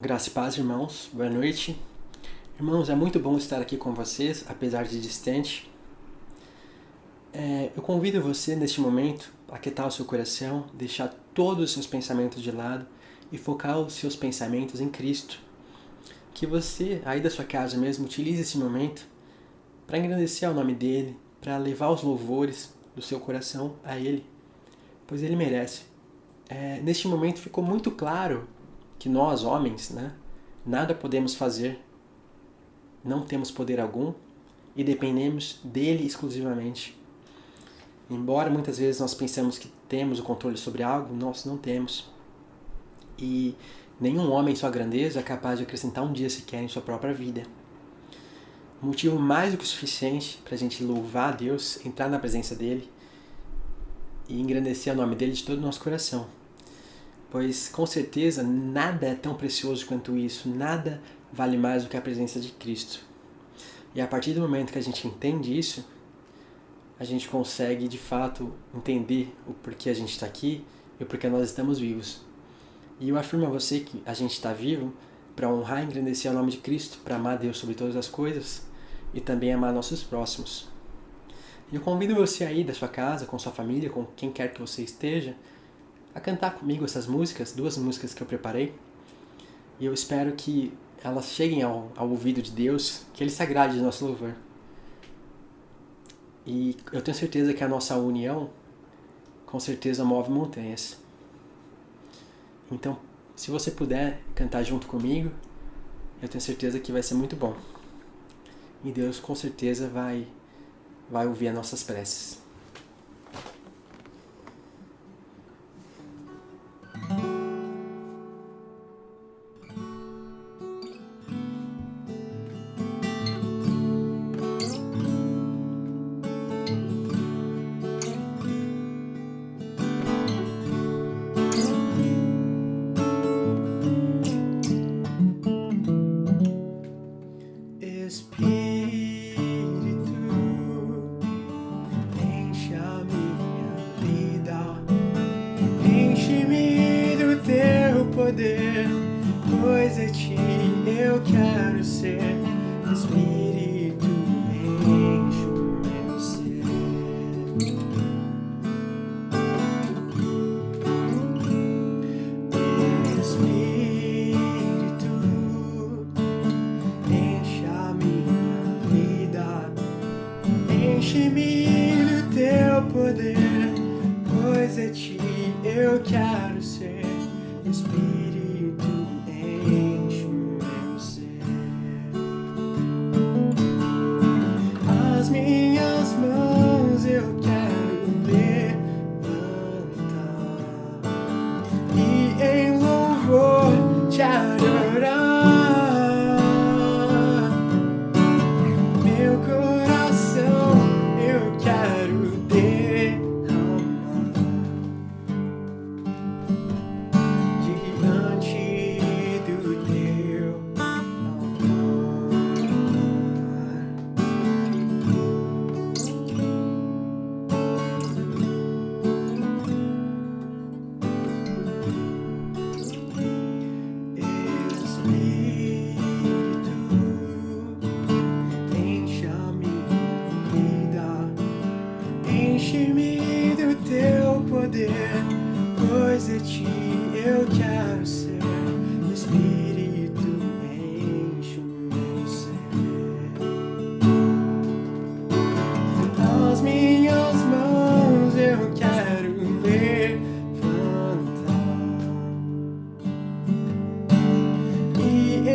Graça e paz, irmãos. Boa noite. Irmãos, é muito bom estar aqui com vocês, apesar de distante. Eu convido você, neste momento, a aquietar o seu coração, deixar todos os seus pensamentos de lado e focar os seus pensamentos em Cristo. Que você, aí da sua casa mesmo, utilize esse momento para engrandecer o nome dEle, para levar os louvores do seu coração a Ele, pois Ele merece. Neste momento ficou muito claro que nós, homens, nada podemos fazer, não temos poder algum e dependemos dele exclusivamente. Embora muitas vezes nós pensemos que temos o controle sobre algo, nós não temos. E nenhum homem em sua grandeza é capaz de acrescentar um dia sequer em sua própria vida. Motivo mais do que suficiente para a gente louvar a Deus, entrar na presença dele e engrandecer o nome dele de todo o nosso coração. Pois, com certeza, nada é tão precioso quanto isso, nada vale mais do que a presença de Cristo. E a partir do momento que a gente entende isso, a gente consegue, de fato, entender o porquê a gente está aqui e o porquê nós estamos vivos. E eu afirmo a você que a gente está vivo para honrar e engrandecer o nome de Cristo, para amar Deus sobre todas as coisas e também amar nossos próximos. E eu convido você aí da sua casa, com sua família, com quem quer que você esteja, a cantar comigo essas músicas, 2 músicas que eu preparei. E eu espero que elas cheguem ao ouvido de Deus, que Ele se agrade de nosso louvor. E eu tenho certeza que a nossa união, com certeza, move montanhas. Então, se você puder cantar junto comigo, eu tenho certeza que vai ser muito bom. E Deus, com certeza, vai ouvir as nossas preces. Pois é ti eu quero ser, Espírito, enche o meu ser. Espírito, enche a minha vida, enche-me do teu poder, pois é ti eu quero ser, Espírito, enche o meu ser. As minhas mãos eu quero levantar e em louvor te adorar. Meu coração eu quero derramar diante do teu altar. Espírito, enche a minha vida, enche-me do teu poder, pois é ti eu quero ser, Espírito, enche o meu ser. As minhas mãos eu quero levantar e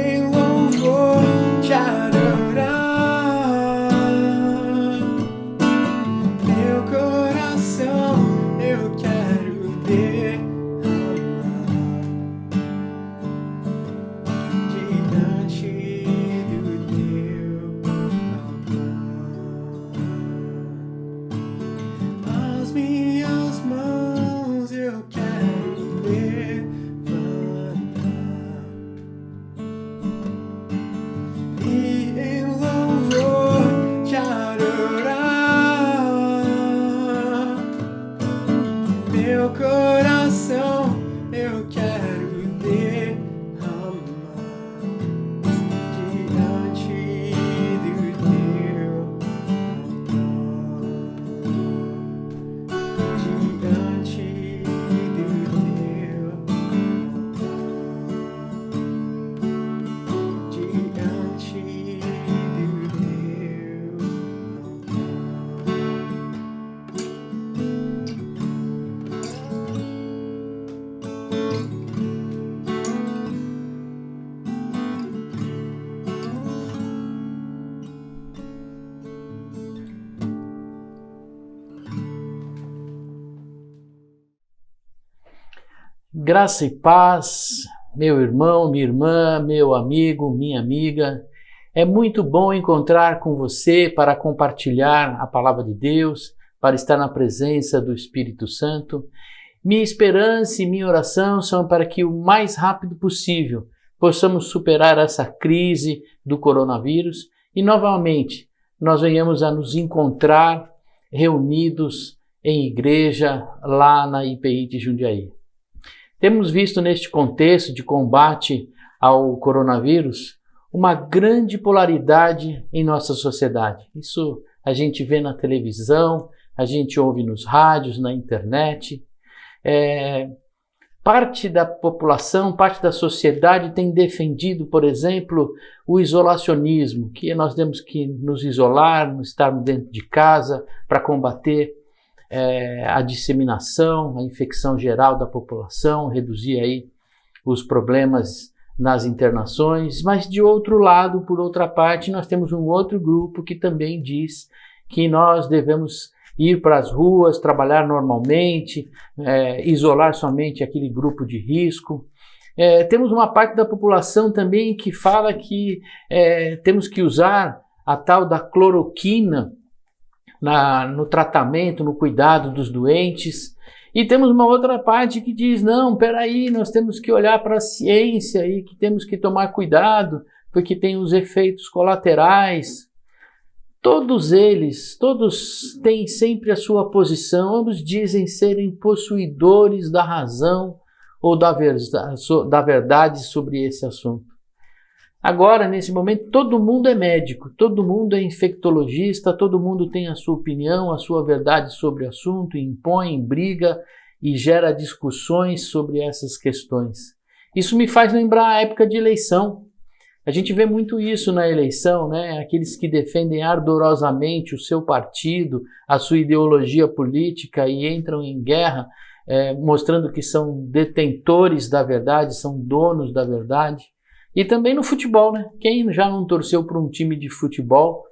Graça e paz, meu irmão, minha irmã, meu amigo, minha amiga. É muito bom encontrar com você para compartilhar a palavra de Deus, para estar na presença do Espírito Santo. Minha esperança e minha oração são para que o mais rápido possível possamos superar essa crise do coronavírus e novamente nós venhamos a nos encontrar reunidos em igreja lá na IPI de Jundiaí. Temos visto neste contexto de combate ao coronavírus uma grande polaridade em nossa sociedade. Isso a gente vê na televisão, a gente ouve nos rádios, na internet. Parte da população, parte da sociedade tem defendido, por exemplo, o isolacionismo, que nós temos que nos isolar, estar dentro de casa para combater a disseminação, a infecção geral da população, reduzir aí os problemas nas internações, mas de outro lado, por outra parte, nós temos um outro grupo que também diz que nós devemos ir para as ruas, trabalhar normalmente, isolar somente aquele grupo de risco. Temos uma parte da população também que fala que temos que usar a tal da cloroquina no tratamento, no cuidado dos doentes. E temos uma outra parte que diz, não, peraí, nós temos que olhar para a ciência e que temos que tomar cuidado, porque tem os efeitos colaterais. Todos eles, todos têm sempre a sua posição, ambos dizem serem possuidores da razão ou da verdade sobre esse assunto. Agora, nesse momento, todo mundo é médico, todo mundo é infectologista, todo mundo tem a sua opinião, a sua verdade sobre o assunto, impõe, briga e gera discussões sobre essas questões. Isso me faz lembrar a época de eleição. A gente vê muito isso na eleição, né? Aqueles que defendem ardorosamente o seu partido, a sua ideologia política e entram em guerra, mostrando que são detentores da verdade, são donos da verdade. E também no futebol, né? Quem já não torceu por um time de futebol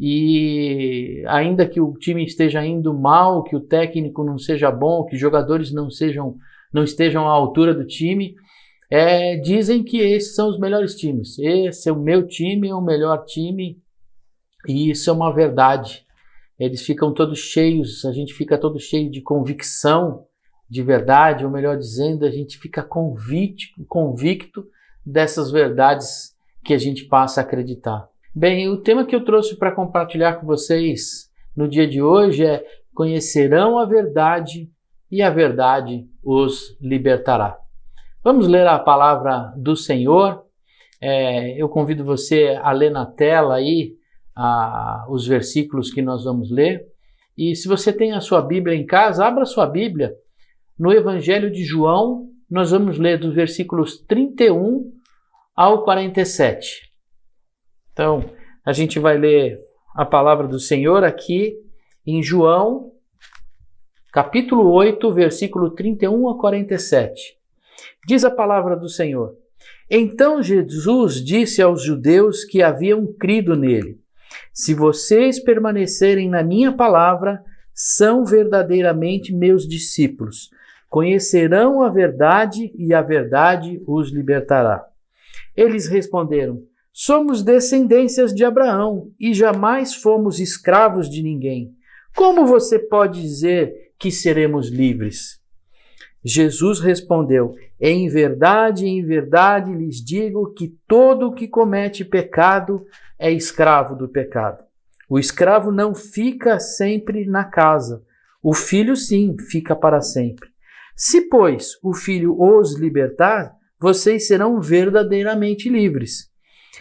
e ainda que o time esteja indo mal, que o técnico não seja bom, que os jogadores não estejam à altura do time, dizem que esses são os melhores times. Esse é o meu time, é o melhor time, e isso é uma verdade. Eles ficam todos cheios, a gente fica todo cheio de convicção de verdade, ou melhor dizendo, a gente fica convicto dessas verdades que a gente passa a acreditar. Bem, o tema que eu trouxe para compartilhar com vocês no dia de hoje é: conhecerão a verdade e a verdade os libertará. Vamos ler a palavra do Senhor. Eu convido você a ler na tela aí os versículos que nós vamos ler. E se você tem a sua Bíblia em casa, abra sua Bíblia no Evangelho de João. Nós vamos ler dos versículos 31 ao 47. Então, a gente vai ler a palavra do Senhor aqui em João, capítulo 8, versículo 31 a 47. Diz a palavra do Senhor: Então Jesus disse aos judeus que haviam crido nele: Se vocês permanecerem na minha palavra, são verdadeiramente meus discípulos. Conhecerão a verdade e a verdade os libertará. Eles responderam: Somos descendências de Abraão e jamais fomos escravos de ninguém. Como você pode dizer que seremos livres? Jesus respondeu: em verdade lhes digo que todo o que comete pecado é escravo do pecado. O escravo não fica sempre na casa, o filho sim fica para sempre. Se, pois, o Filho os libertar, vocês serão verdadeiramente livres.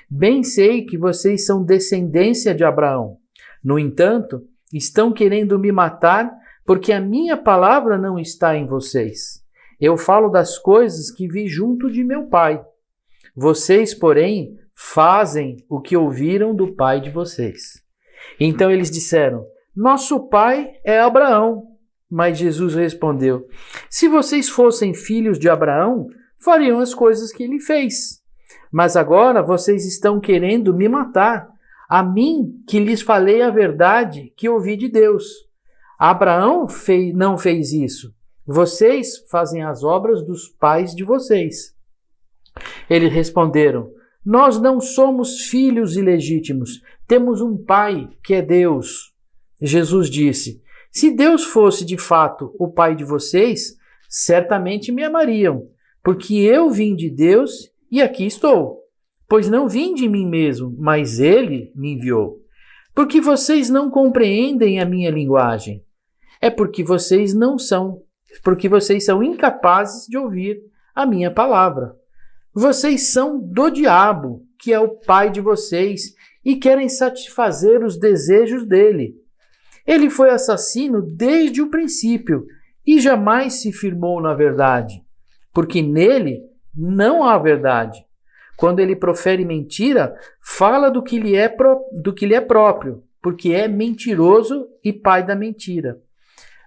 Bem sei que vocês são descendência de Abraão. No entanto, estão querendo me matar porque a minha palavra não está em vocês. Eu falo das coisas que vi junto de meu pai. Vocês, porém, fazem o que ouviram do pai de vocês. Então eles disseram: Nosso pai é Abraão. Mas Jesus respondeu: Se vocês fossem filhos de Abraão, fariam as coisas que ele fez. Mas agora vocês estão querendo me matar, a mim que lhes falei a verdade que ouvi de Deus. Abraão não fez isso. Vocês fazem as obras dos pais de vocês. Eles responderam: nós não somos filhos ilegítimos, temos um pai que é Deus. Jesus disse: se Deus fosse de fato o pai de vocês, certamente me amariam, porque eu vim de Deus e aqui estou. Pois não vim de mim mesmo, mas ele me enviou. Porque vocês não compreendem a minha linguagem. É porque vocês são incapazes de ouvir a minha palavra. Vocês são do diabo, que é o pai de vocês, e querem satisfazer os desejos dele. Ele foi assassino desde o princípio e jamais se firmou na verdade, porque nele não há verdade. Quando ele profere mentira, fala do que lhe é próprio, porque é mentiroso e pai da mentira.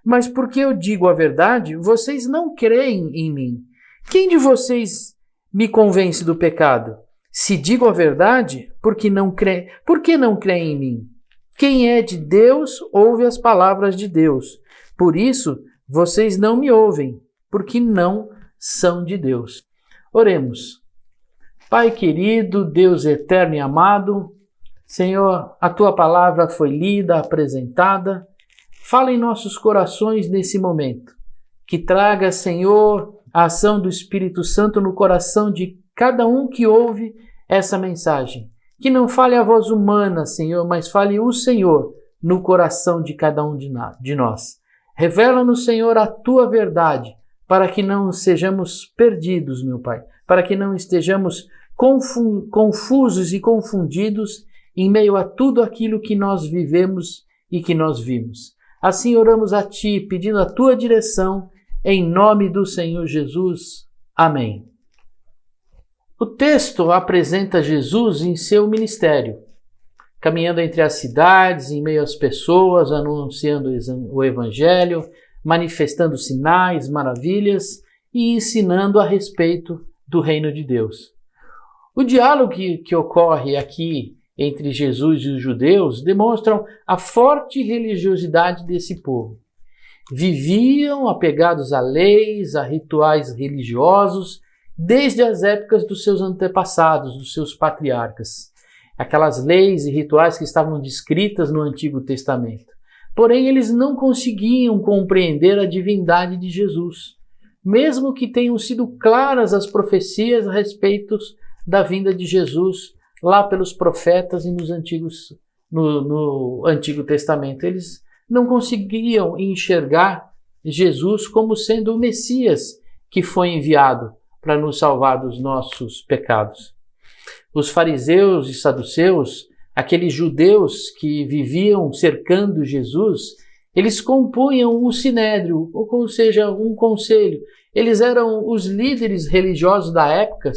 Mas porque eu digo a verdade, vocês não creem em mim. Quem de vocês me convence do pecado? Se digo a verdade, por que não creem em mim? Quem é de Deus ouve as palavras de Deus. Por isso, vocês não me ouvem, porque não são de Deus. Oremos. Pai querido, Deus eterno e amado, Senhor, a Tua palavra foi lida, apresentada. Fala em nossos corações nesse momento. Que traga, Senhor, a ação do Espírito Santo no coração de cada um que ouve essa mensagem. Que não fale a voz humana, Senhor, mas fale o Senhor no coração de cada um de nós. Revela-nos, Senhor, a Tua verdade, para que não sejamos perdidos, meu Pai, para que não estejamos confusos e confundidos em meio a tudo aquilo que nós vivemos e que nós vimos. Assim oramos a Ti, pedindo a Tua direção, em nome do Senhor Jesus. Amém. O texto apresenta Jesus em seu ministério, caminhando entre as cidades, em meio às pessoas, anunciando o Evangelho, manifestando sinais, maravilhas e ensinando a respeito do reino de Deus. O diálogo que ocorre aqui entre Jesus e os judeus demonstram a forte religiosidade desse povo. Viviam apegados a leis, a rituais religiosos, desde as épocas dos seus antepassados, dos seus patriarcas. Aquelas leis e rituais que estavam descritas no Antigo Testamento. Porém, eles não conseguiam compreender a divindade de Jesus, mesmo que tenham sido claras as profecias a respeito da vinda de Jesus lá pelos profetas e no Antigo Testamento. Eles não conseguiam enxergar Jesus como sendo o Messias que foi enviado para nos salvar dos nossos pecados. Os fariseus e saduceus, aqueles judeus que viviam cercando Jesus, eles compunham o sinédrio, ou seja, um conselho. Eles eram os líderes religiosos da época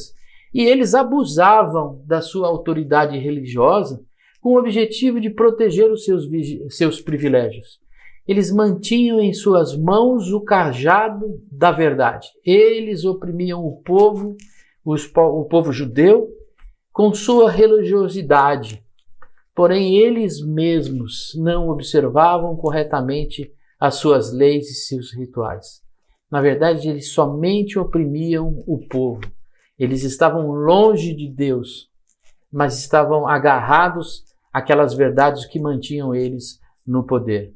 e eles abusavam da sua autoridade religiosa com o objetivo de proteger os seus privilégios. Eles mantinham em suas mãos o cajado da verdade. Eles oprimiam o povo judeu, com sua religiosidade. Porém, eles mesmos não observavam corretamente as suas leis e seus rituais. Na verdade, eles somente oprimiam o povo. Eles estavam longe de Deus, mas estavam agarrados àquelas verdades que mantinham eles no poder.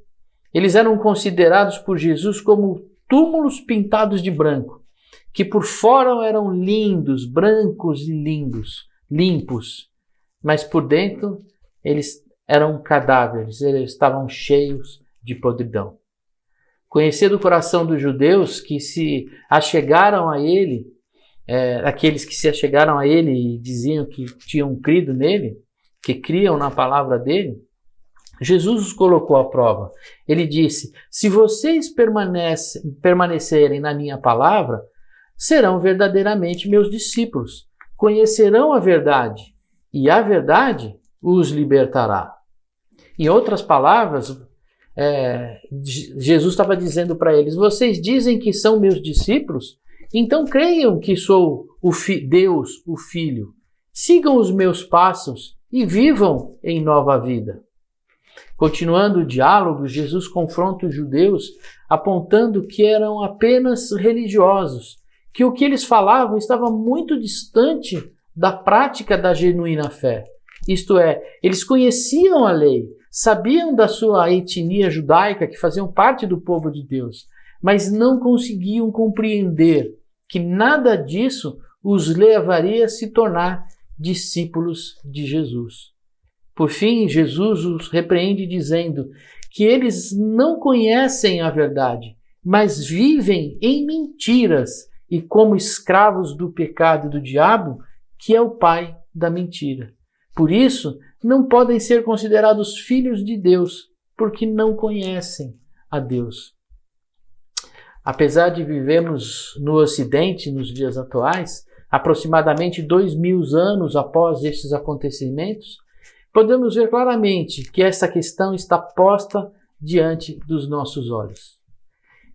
Eles eram considerados por Jesus como túmulos pintados de branco, que por fora eram lindos, brancos e limpos, mas por dentro eles eram cadáveres, eles estavam cheios de podridão. Conhecendo o coração dos judeus que se achegaram a ele, aqueles que se achegaram a ele e diziam que tinham crido nele, que criam na palavra dele, Jesus os colocou à prova. Ele disse: se vocês permanecerem na minha palavra, serão verdadeiramente meus discípulos, conhecerão a verdade, e a verdade os libertará. Em outras palavras, Jesus estava dizendo para eles: vocês dizem que são meus discípulos? Então creiam que sou Deus, o Filho. Sigam os meus passos e vivam em nova vida. Continuando o diálogo, Jesus confronta os judeus apontando que eram apenas religiosos, que o que eles falavam estava muito distante da prática da genuína fé. Isto é, eles conheciam a lei, sabiam da sua etnia judaica, que faziam parte do povo de Deus, mas não conseguiam compreender que nada disso os levaria a se tornar discípulos de Jesus. Por fim, Jesus os repreende dizendo que eles não conhecem a verdade, mas vivem em mentiras e como escravos do pecado e do diabo, que é o pai da mentira. Por isso, não podem ser considerados filhos de Deus, porque não conhecem a Deus. Apesar de vivermos no Ocidente nos dias atuais, aproximadamente 2000 anos após estes acontecimentos, podemos ver claramente que essa questão está posta diante dos nossos olhos.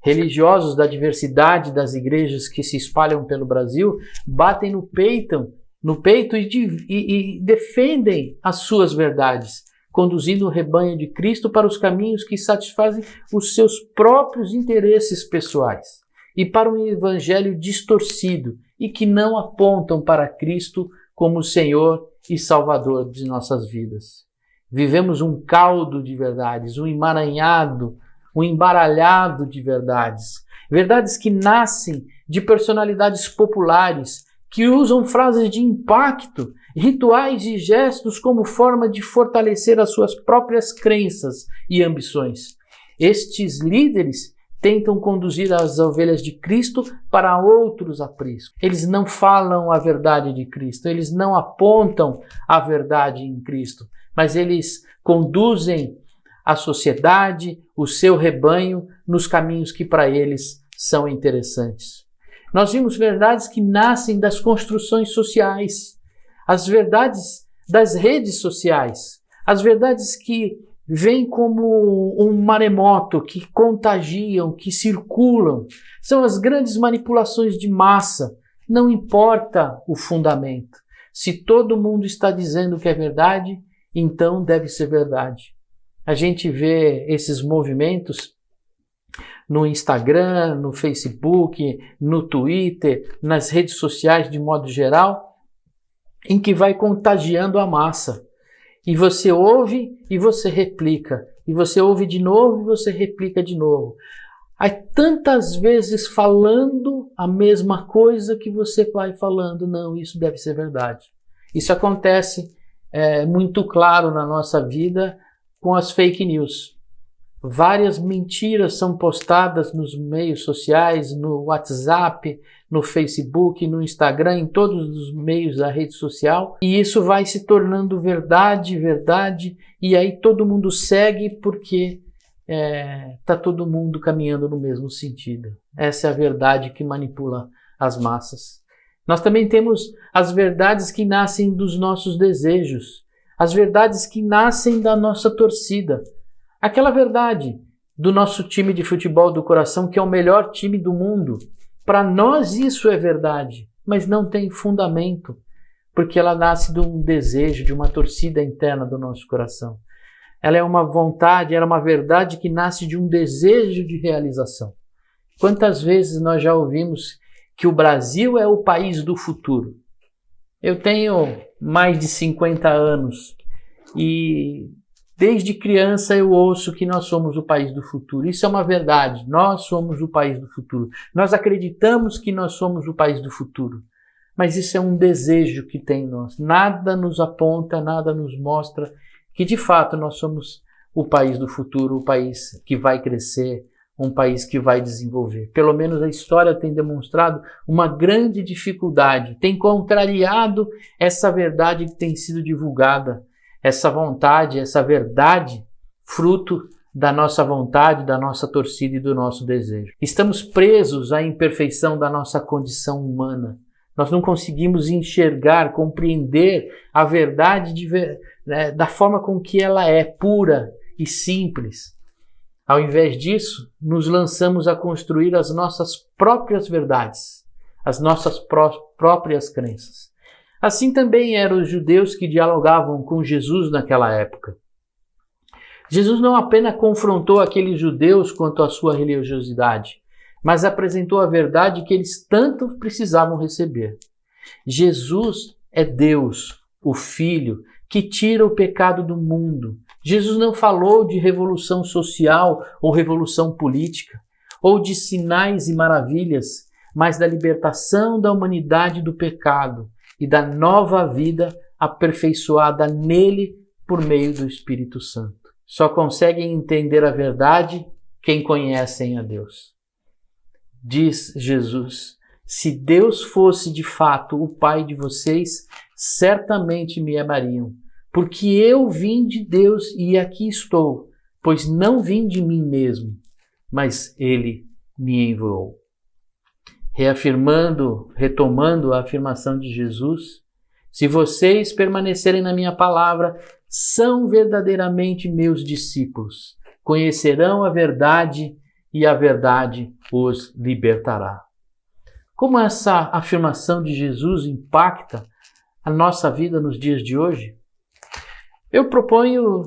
Religiosos da diversidade das igrejas que se espalham pelo Brasil batem no peito e defendem as suas verdades, conduzindo o rebanho de Cristo para os caminhos que satisfazem os seus próprios interesses pessoais e para um evangelho distorcido e que não apontam para Cristo como Senhor e Salvador de nossas vidas. Vivemos um caldo de verdades, um emaranhado, um embaralhado de verdades. Verdades que nascem de personalidades populares, que usam frases de impacto, rituais e gestos como forma de fortalecer as suas próprias crenças e ambições. Estes líderes tentam conduzir as ovelhas de Cristo para outros apriscos. Eles não falam a verdade de Cristo, eles não apontam a verdade em Cristo, mas eles conduzem a sociedade, o seu rebanho, nos caminhos que para eles são interessantes. Nós vimos verdades que nascem das construções sociais, as verdades das redes sociais, as verdades que vêm como um maremoto, que contagiam, que circulam. São as grandes manipulações de massa. Não importa o fundamento. Se todo mundo está dizendo que é verdade, então deve ser verdade. A gente vê esses movimentos no Instagram, no Facebook, no Twitter, nas redes sociais de modo geral, em que vai contagiando a massa. E você ouve e você replica. E você ouve de novo e você replica de novo. Há tantas vezes falando a mesma coisa que você vai falando, não, isso deve ser verdade. Isso acontece muito claro na nossa vida com as fake news. Várias mentiras são postadas nos meios sociais, no WhatsApp, no Facebook, no Instagram, em todos os meios da rede social. E isso vai se tornando verdade, e aí todo mundo segue porque está todo mundo caminhando no mesmo sentido. Essa é a verdade que manipula as massas. Nós também temos as verdades que nascem dos nossos desejos, as verdades que nascem da nossa torcida. Aquela verdade do nosso time de futebol do coração, que é o melhor time do mundo. Para nós isso é verdade, mas não tem fundamento, porque ela nasce de um desejo, de uma torcida interna do nosso coração. Ela é uma vontade, ela é uma verdade que nasce de um desejo de realização. Quantas vezes nós já ouvimos que o Brasil é o país do futuro? Eu tenho mais de 50 anos e desde criança eu ouço que nós somos o país do futuro. Isso é uma verdade. Nós somos o país do futuro. Nós acreditamos que nós somos o país do futuro. Mas isso é um desejo que tem em nós. Nada nos aponta, nada nos mostra que de fato nós somos o país do futuro, o país que vai crescer, um país que vai desenvolver. Pelo menos a história tem demonstrado uma grande dificuldade, tem contrariado essa verdade que tem sido divulgada. Essa vontade, essa verdade, fruto da nossa vontade, da nossa torcida e do nosso desejo. Estamos presos à imperfeição da nossa condição humana. Nós não conseguimos enxergar, compreender a verdade da forma com que ela é, pura e simples. Ao invés disso, nos lançamos a construir as nossas próprias verdades, as nossas próprias crenças. Assim também eram os judeus que dialogavam com Jesus naquela época. Jesus não apenas confrontou aqueles judeus quanto à sua religiosidade, mas apresentou a verdade que eles tanto precisavam receber. Jesus é Deus, o Filho, que tira o pecado do mundo. Jesus não falou de revolução social ou revolução política, ou de sinais e maravilhas, mas da libertação da humanidade do pecado e da nova vida aperfeiçoada nele por meio do Espírito Santo. Só conseguem entender a verdade quem conhecem a Deus. Diz Jesus: se Deus fosse de fato o Pai de vocês, certamente me amariam, porque eu vim de Deus e aqui estou, pois não vim de mim mesmo, mas Ele me enviou. Retomando a afirmação de Jesus: se vocês permanecerem na minha palavra, são verdadeiramente meus discípulos, conhecerão a verdade e a verdade os libertará. Como essa afirmação de Jesus impacta a nossa vida nos dias de hoje? Eu proponho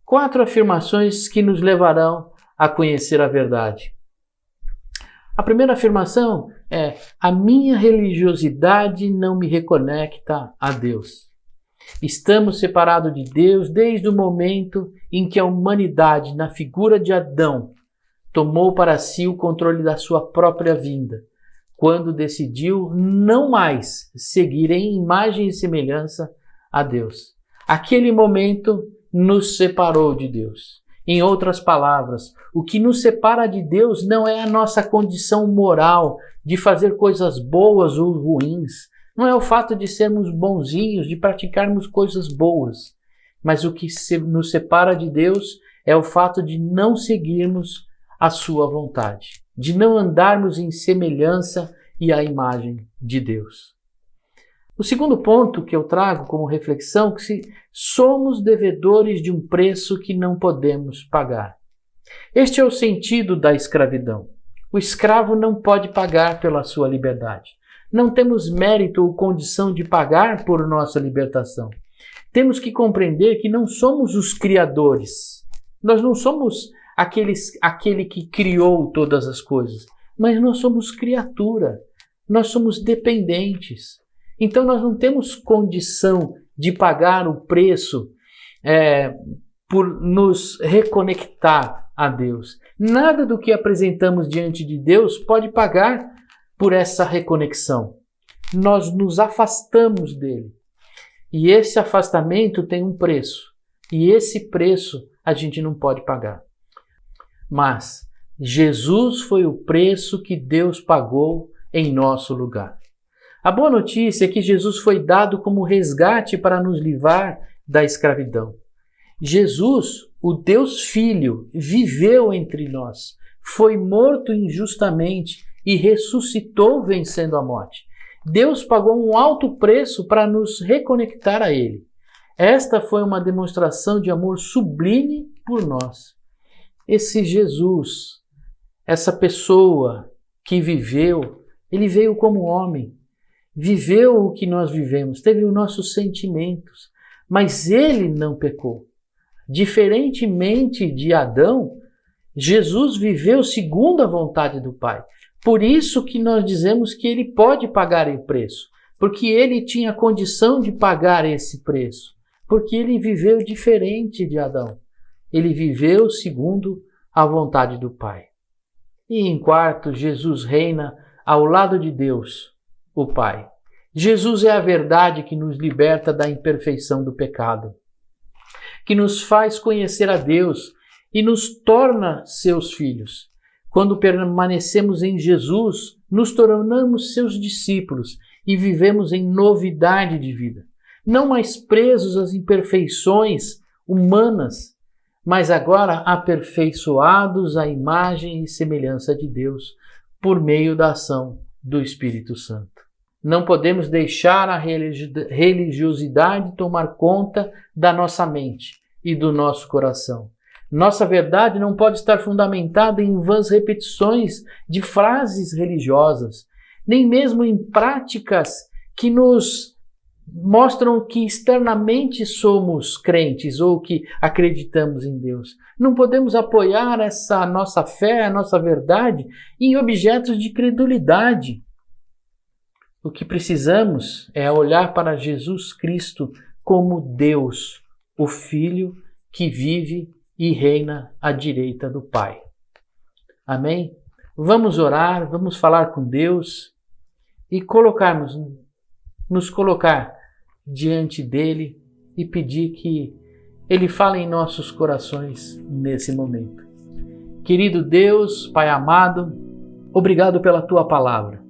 4 afirmações que nos levarão a conhecer a verdade. A primeira afirmação é: a minha religiosidade não me reconecta a Deus. Estamos separados de Deus desde o momento em que a humanidade, na figura de Adão, tomou para si o controle da sua própria vida, quando decidiu não mais seguir em imagem e semelhança a Deus. Aquele momento nos separou de Deus. Em outras palavras, o que nos separa de Deus não é a nossa condição moral de fazer coisas boas ou ruins, não é o fato de sermos bonzinhos, de praticarmos coisas boas, mas o que nos separa de Deus é o fato de não seguirmos a sua vontade, de não andarmos em semelhança e à imagem de Deus. O segundo ponto que eu trago como reflexão é que somos devedores de um preço que não podemos pagar. Este é o sentido da escravidão. O escravo não pode pagar pela sua liberdade. Não temos mérito ou condição de pagar por nossa libertação. Temos que compreender que não somos os criadores. Nós não somos aquele que criou todas as coisas, mas nós somos criatura. Nós somos dependentes. Então nós não temos condição de pagar o preço por nos reconectar a Deus. Nada do que apresentamos diante de Deus pode pagar por essa reconexão. Nós nos afastamos dele. E esse afastamento tem um preço. E esse preço a gente não pode pagar. Mas Jesus foi o preço que Deus pagou em nosso lugar. A boa notícia é que Jesus foi dado como resgate para nos livrar da escravidão. Jesus, o Deus Filho, viveu entre nós, foi morto injustamente e ressuscitou vencendo a morte. Deus pagou um alto preço para nos reconectar a Ele. Esta foi uma demonstração de amor sublime por nós. Esse Jesus, essa pessoa que viveu, ele veio como homem, viveu o que nós vivemos, teve os nossos sentimentos, mas ele não pecou. Diferentemente de Adão, Jesus viveu segundo a vontade do Pai. Por isso que nós dizemos que ele pode pagar o preço, porque ele tinha condição de pagar esse preço, porque ele viveu diferente de Adão. Ele viveu segundo a vontade do Pai. E em quarto, Jesus reina ao lado de Deus, o Pai. Jesus é a verdade que nos liberta da imperfeição do pecado, que nos faz conhecer a Deus e nos torna seus filhos. Quando permanecemos em Jesus, nos tornamos seus discípulos e vivemos em novidade de vida. Não mais presos às imperfeições humanas, mas agora aperfeiçoados à imagem e semelhança de Deus por meio da ação do Espírito Santo. Não podemos deixar a religiosidade tomar conta da nossa mente e do nosso coração. Nossa verdade não pode estar fundamentada em vãs repetições de frases religiosas, nem mesmo em práticas que nos mostram que externamente somos crentes ou que acreditamos em Deus. Não podemos apoiar essa nossa fé, a nossa verdade, em objetos de credulidade. O que precisamos é olhar para Jesus Cristo como Deus, o Filho que vive e reina à direita do Pai. Amém? Vamos orar, vamos falar com Deus e nos colocar diante dele e pedir que ele fale em nossos corações nesse momento. Querido Deus, Pai amado, obrigado pela tua palavra.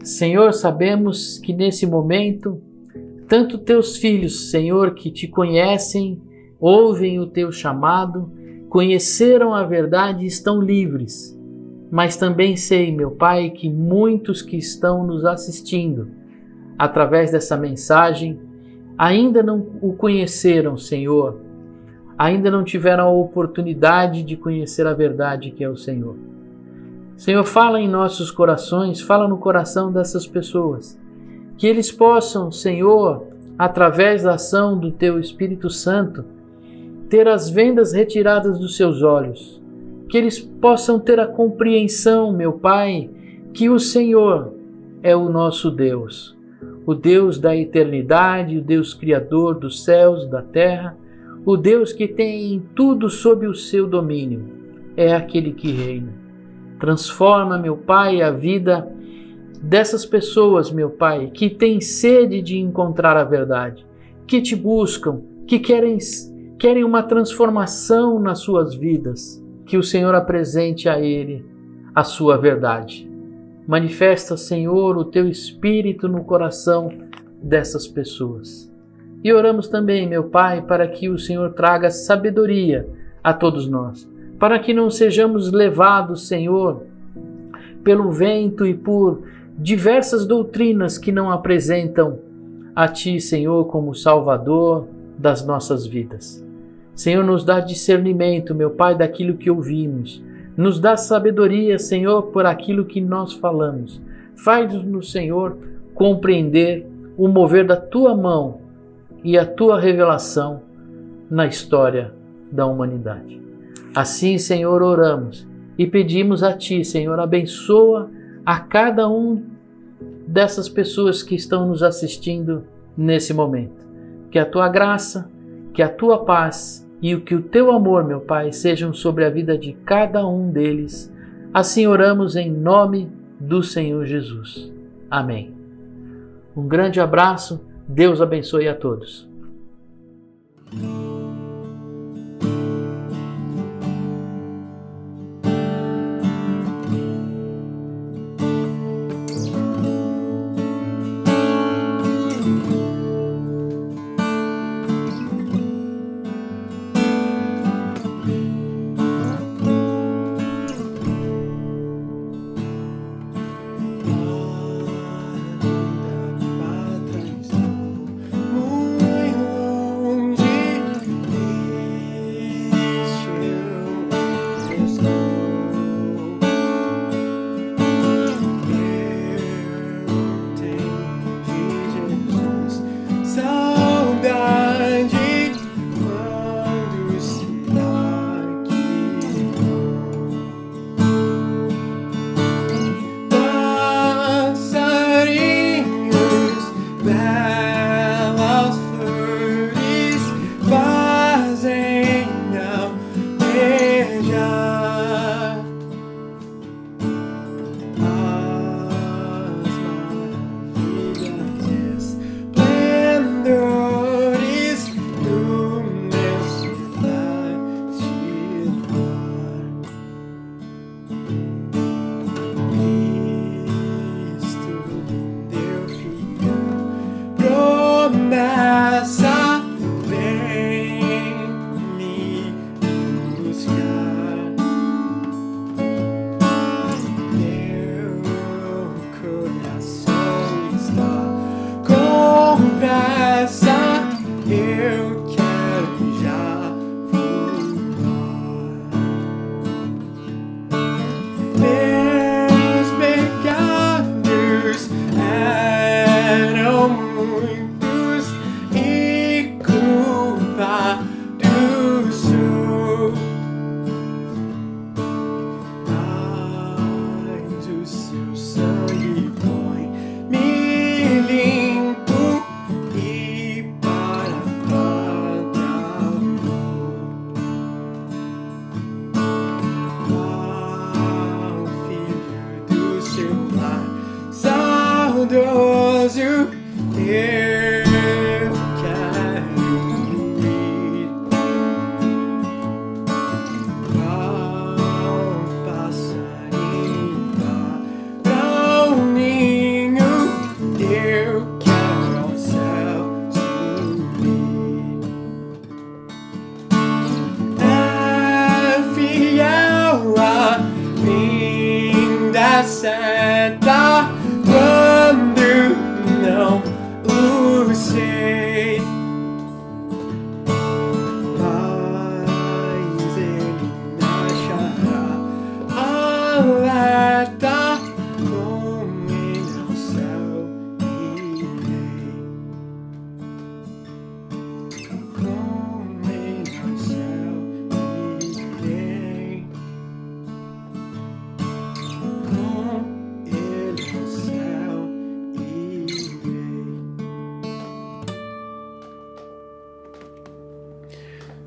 Senhor, sabemos que nesse momento, tanto teus filhos, Senhor, que te conhecem, ouvem o teu chamado, conheceram a verdade e estão livres. Mas também sei, meu Pai, que muitos que estão nos assistindo através dessa mensagem ainda não o conheceram, Senhor. Ainda não tiveram a oportunidade de conhecer a verdade que é o Senhor. Senhor, fala em nossos corações, fala no coração dessas pessoas. Que eles possam, Senhor, através da ação do Teu Espírito Santo, ter as vendas retiradas dos seus olhos. Que eles possam ter a compreensão, meu Pai, que o Senhor é o nosso Deus. O Deus da eternidade, o Deus criador dos céus, da terra, o Deus que tem tudo sob o seu domínio. É aquele que reina. Transforma, meu Pai, a vida dessas pessoas, meu Pai, que têm sede de encontrar a verdade, que te buscam, que querem uma transformação nas suas vidas, que o Senhor apresente a ele a sua verdade. Manifesta, Senhor, o teu Espírito no coração dessas pessoas. E oramos também, meu Pai, para que o Senhor traga sabedoria a todos nós, para que não sejamos levados, Senhor, pelo vento e por diversas doutrinas que não apresentam a Ti, Senhor, como Salvador das nossas vidas. Senhor, nos dá discernimento, meu Pai, daquilo que ouvimos. Nos dá sabedoria, Senhor, por aquilo que nós falamos. Faz-nos, Senhor, compreender o mover da Tua mão e a Tua revelação na história da humanidade. Assim, Senhor, oramos e pedimos a Ti, Senhor, abençoa a cada um dessas pessoas que estão nos assistindo nesse momento. Que a Tua graça, que a Tua paz e que o Teu amor, meu Pai, sejam sobre a vida de cada um deles. Assim oramos em nome do Senhor Jesus. Amém. Um grande abraço, Deus abençoe a todos. Muito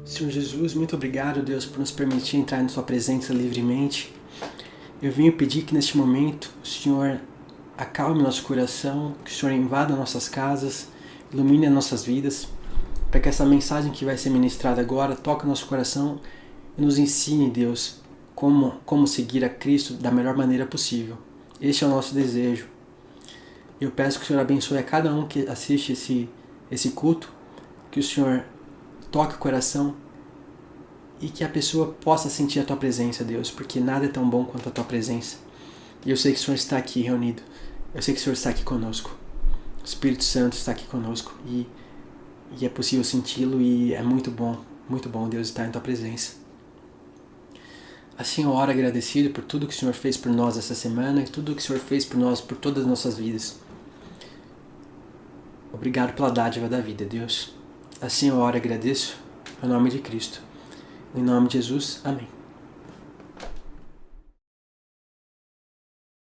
Senhor Jesus, muito obrigado, Deus, por nos permitir entrar na Sua presença livremente. Eu venho pedir que neste momento o Senhor acalme nosso coração, que o Senhor invada nossas casas, ilumine as nossas vidas, para que essa mensagem que vai ser ministrada agora toque nosso coração e nos ensine, Deus, como seguir a Cristo da melhor maneira possível. Este é o nosso desejo. Eu peço que o Senhor abençoe a cada um que assiste esse culto, que o Senhor toque o coração e que a pessoa possa sentir a Tua presença, Deus, porque nada é tão bom quanto a Tua presença. E eu sei que o Senhor está aqui reunido. Eu sei que o Senhor está aqui conosco. O Espírito Santo está aqui conosco e é possível senti-lo e é muito bom, Deus, estar em Tua presença. Assim eu oro agradecido por tudo que o Senhor fez por nós essa semana e tudo que o Senhor fez por nós, por todas as nossas vidas. Obrigado pela dádiva da vida, Deus. Assim eu oro e agradeço, em nome de Cristo. Em nome de Jesus, amém.